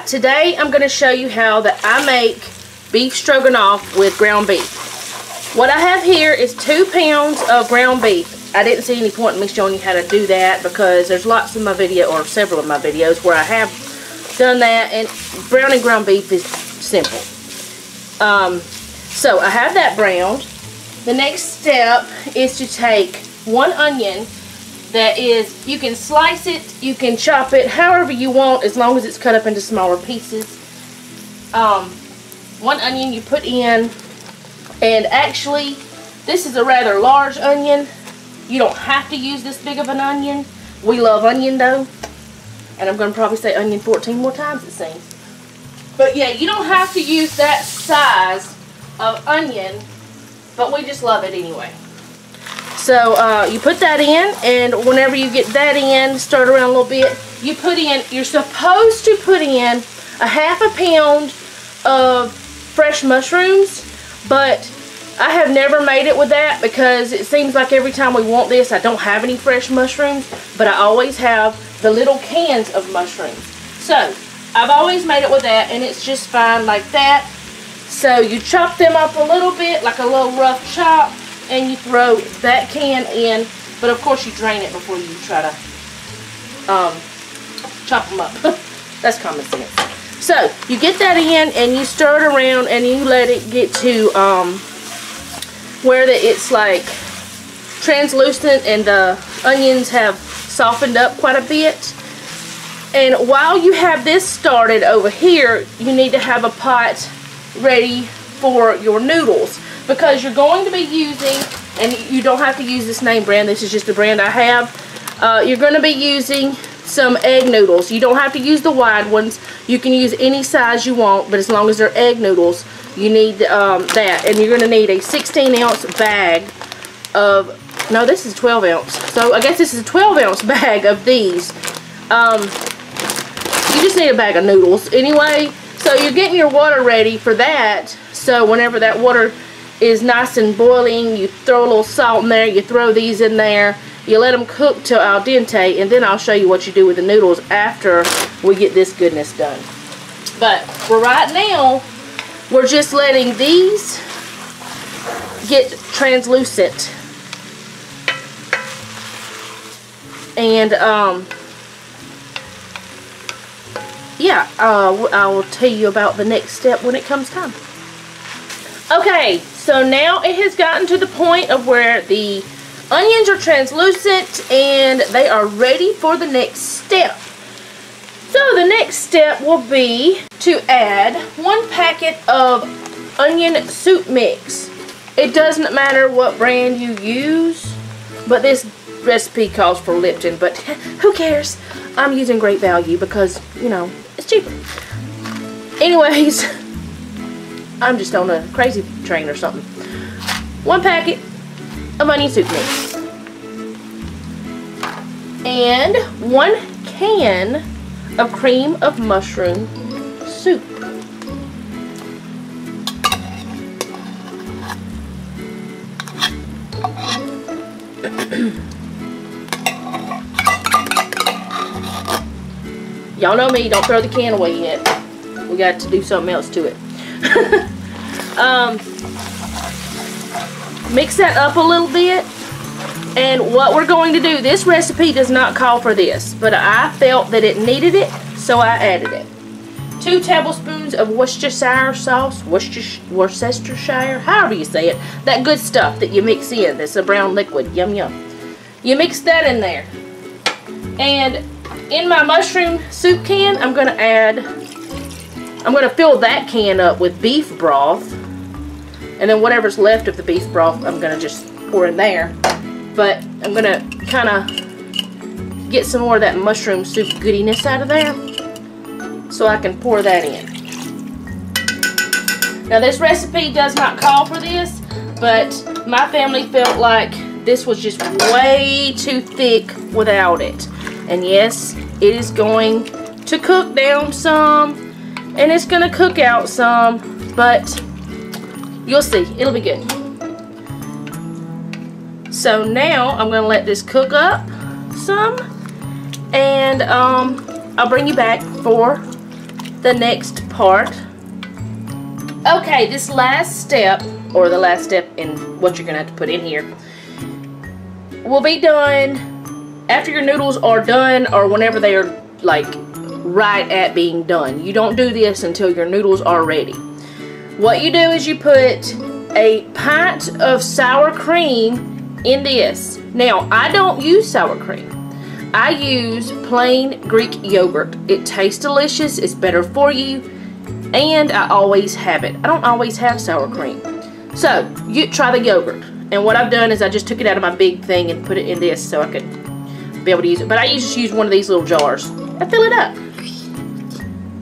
today I'm going to show you how that I make beef stroganoff with ground beef. What I have here is 2 pounds of ground beef. I didn't see any point in me showing you how to do that because there's lots of my video, or several of my videos, where I have done that, and browning ground beef is simple. So I have that browned. The next step is to take 1 onion. That is, you can slice it, you can chop it however you want, as long as it's cut up into smaller pieces. 1 onion you put in, and actually this is a rather large onion. You don't have to use this big of an onion. We love onion though, and I'm going to probably say onion 14 more times it seems. But yeah, you don't have to use that size of onion, but we just love it anyway. So you put that in, and whenever you get that in, stir it around a little bit, you put in, you're supposed to put in a 1/2 pound of fresh mushrooms, but I have never made it with that because it seems like every time we want this, I don't have any fresh mushrooms, but I always have the little cans of mushrooms. So I've always made it with that, and it's just fine like that. So you chop them up a little bit, like a little rough chop, and you throw that can in, but of course you drain it before you try to chop them up. That's common sense. So you get that in, and you stir it around, and you let it get to where it's like translucent, and the onions have softened up quite a bit. And while you have this started over here, you need to have a pot ready for your noodles, because you're going to be using, and you don't have to use this name brand, this is just the brand I have, you're going to be using some egg noodles. You don't have to use the wide ones. You can use any size you want, but as long as they're egg noodles, you need that. And you're going to need a 16-ounce bag of, no, this is 12 ounce, so I guess this is a 12-ounce bag of these. You just need a bag of noodles anyway. So you're getting your water ready for that. So whenever that water is nice and boiling, you throw a little salt in there, you throw these in there, you let them cook till al dente, and then I'll show you what you do with the noodles after we get this goodness done. But for right now, we're just letting these get translucent. And yeah, I will tell you about the next step when it comes time. Okay, so now it has gotten to the point of where the onions are translucent and they are ready for the next step. So the next step will be to add 1 packet of onion soup mix. It doesn't matter what brand you use, but this recipe calls for Lipton, but who cares? I'm using Great Value because, you know, it's cheaper. Anyways, I'm just on a crazy train or something. 1 packet of onion soup mix. And 1 can of cream of mushroom soup. Y'all know me, don't throw the can away yet. We got to do something else to it. Mix that up a little bit. And what we're going to do, this recipe does not call for this, but I felt that it needed it, so I added it. 2 tablespoons of Worcestershire sauce, Worcestershire, however you say it. That good stuff that you mix in, that's a brown liquid, yum yum. You mix that in there. And in my mushroom soup can, I'm going to fill that can up with beef broth. And then whatever's left of the beef broth, I'm going to just pour in there. But I'm going to kind of get some more of that mushroom soup goodiness out of there, so I can pour that in. Now this recipe does not call for this, but my family felt like this was just way too thick without it. And yes, it is going to cook down some, and it's going to cook out some, but you'll see, it'll be good. So now I'm going to let this cook up some, and I'll bring you back for the next part. Okay, this last step, or the last step in what you're going to have to put in here, will be done after your noodles are done, or whenever they are like right at being done. You don't do this until your noodles are ready. What you do is you put a pint of sour cream in this. Now, I don't use sour cream. I use plain Greek yogurt. It tastes delicious, it's better for you, and I always have it. I don't always have sour cream. So, you try the yogurt. And what I've done is I just took it out of my big thing and put it in this so I could be able to use it. But I just use one of these little jars. I fill it up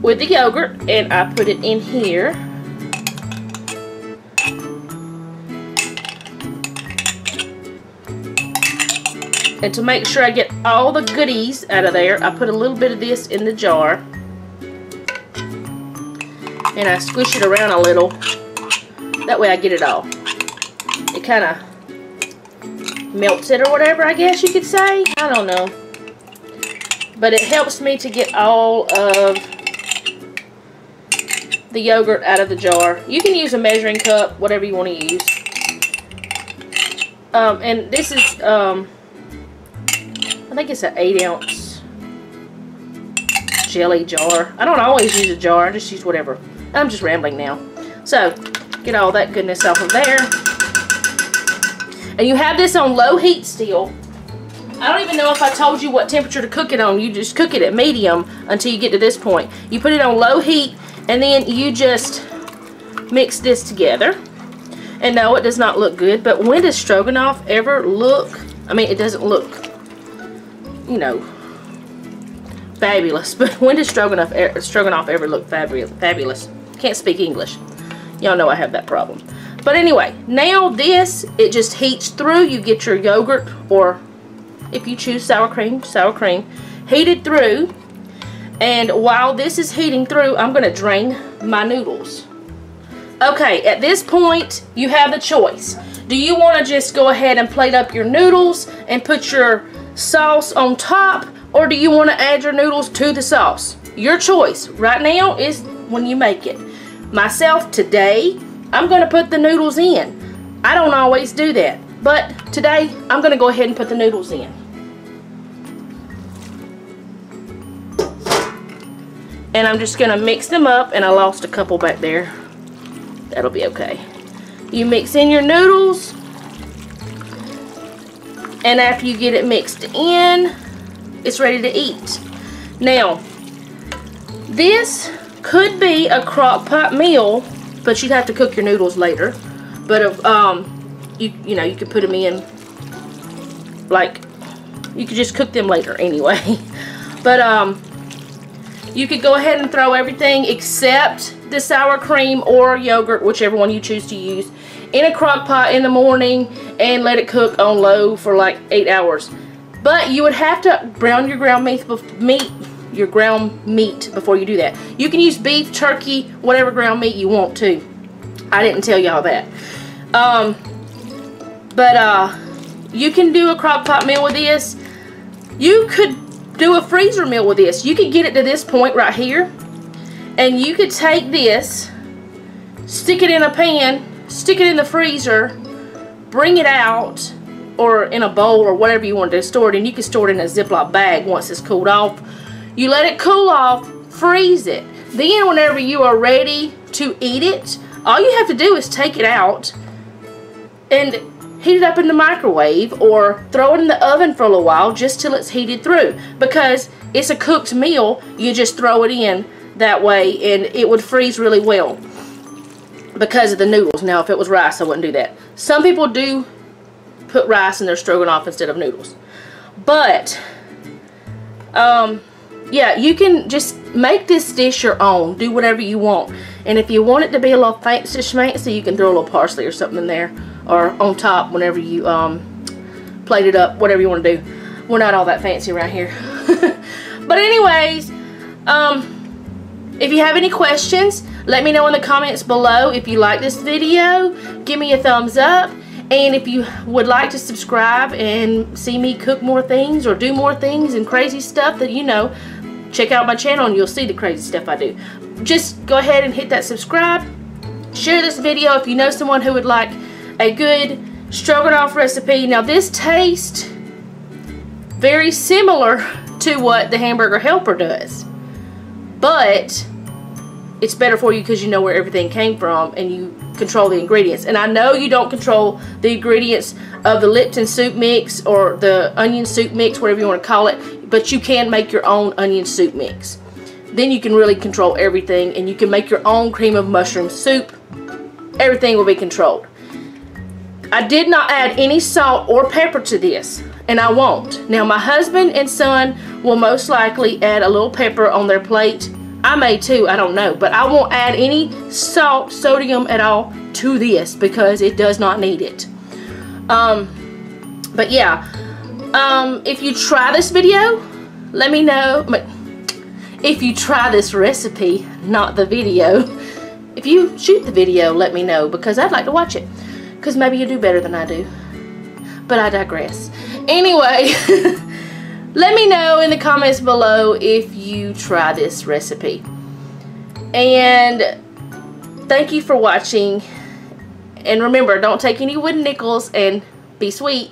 with the yogurt and I put it in here. And to make sure I get all the goodies out of there, I put a little bit of this in the jar. And I squish it around a little. That way I get it all. It kind of melts it or whatever, I guess you could say. I don't know. But it helps me to get all of the yogurt out of the jar. You can use a measuring cup, whatever you want to use. And this is, I think it's an 8-ounce jelly jar. I don't always use a jar, I just use whatever. I'm just rambling now. So, get all that goodness off of there. And you have this on low heat still. I don't even know if I told you what temperature to cook it on. You just cook it at medium until you get to this point. You put it on low heat and then you just mix this together. And no, it does not look good, but when does stroganoff ever look, I mean, it doesn't look, you know, fabulous, but when does stroganoff ever look fabulous? Can't speak English. Y'all know I have that problem. But anyway, now this, it just heats through. You get your yogurt, or if you choose sour cream, heated through. And while this is heating through, I'm going to drain my noodles. Okay, at this point, you have the choice. Do you want to just go ahead and plate up your noodles and put your sauce on top, or do you want to add your noodles to the sauce? Your choice right now is when you make it. Myself, today, I'm going to put the noodles in. I don't always do that, but today I'm going to go ahead and put the noodles in. And I'm just going to mix them up, and I lost a couple back there. That'll be okay. You mix in your noodles, and after you get it mixed in, it's ready to eat. Now, this could be a crock pot meal, but you'd have to cook your noodles later. But you know, you could put them in, like, you could just cook them later anyway. But you could go ahead and throw everything except the sour cream or yogurt, whichever one you choose to use, in a crock pot in the morning and let it cook on low for like 8 hours. But you would have to brown your ground meat before you do that. You can use beef, turkey, whatever ground meat you want to. I didn't tell y'all that. You can do a crock pot meal with this. You could do a freezer meal with this. You could get it to this point right here, and you could take this, stick it in a pan, stick it in the freezer, bring it out, or in a bowl or whatever you want to store it in. You can store it in a Ziploc bag once it's cooled off. You let it cool off, freeze it. Then whenever you are ready to eat it, all you have to do is take it out and heat it up in the microwave, or throw it in the oven for a little while just till it's heated through. Because it's a cooked meal, you just throw it in that way and it would freeze really well because of the noodles. Now if it was rice, I wouldn't do that. Some people do put rice in their stroganoff instead of noodles. But yeah, you can just make this dish your own. Do whatever you want. And if you want it to be a little fancy schmancy, you can throw a little parsley or something in there, or on top whenever you plate it up, whatever you want to do. We're not all that fancy around here. But anyways, if you have any questions, let me know in the comments below. If you like this video, give me a thumbs up. And if you would like to subscribe and see me cook more things or do more things and crazy stuff that you know, check out my channel and you'll see the crazy stuff I do. just go ahead and hit that subscribe. Share this video if you know someone who would like a good stroganoff recipe. Now this tastes very similar to what the hamburger helper does, but it's better for you because you know where everything came from and you control the ingredients. And I know you don't control the ingredients of the Lipton soup mix or the onion soup mix, whatever you want to call it, but you can make your own onion soup mix. Then you can really control everything, and you can make your own cream of mushroom soup. Everything will be controlled. I did not add any salt or pepper to this, and I won't. Now my husband and son will most likely add a little pepper on their plate. I may too, I don't know, but I won't add any salt, sodium at all to this because it does not need it. But yeah, if you try this video, let me know. If you try this recipe, not the video, if you shoot the video, let me know, because I'd like to watch it, because maybe you do better than I do. But I digress. Anyway, let me know in the comments below if you try this recipe. And thank you for watching. And remember, don't take any wooden nickels, and be sweet.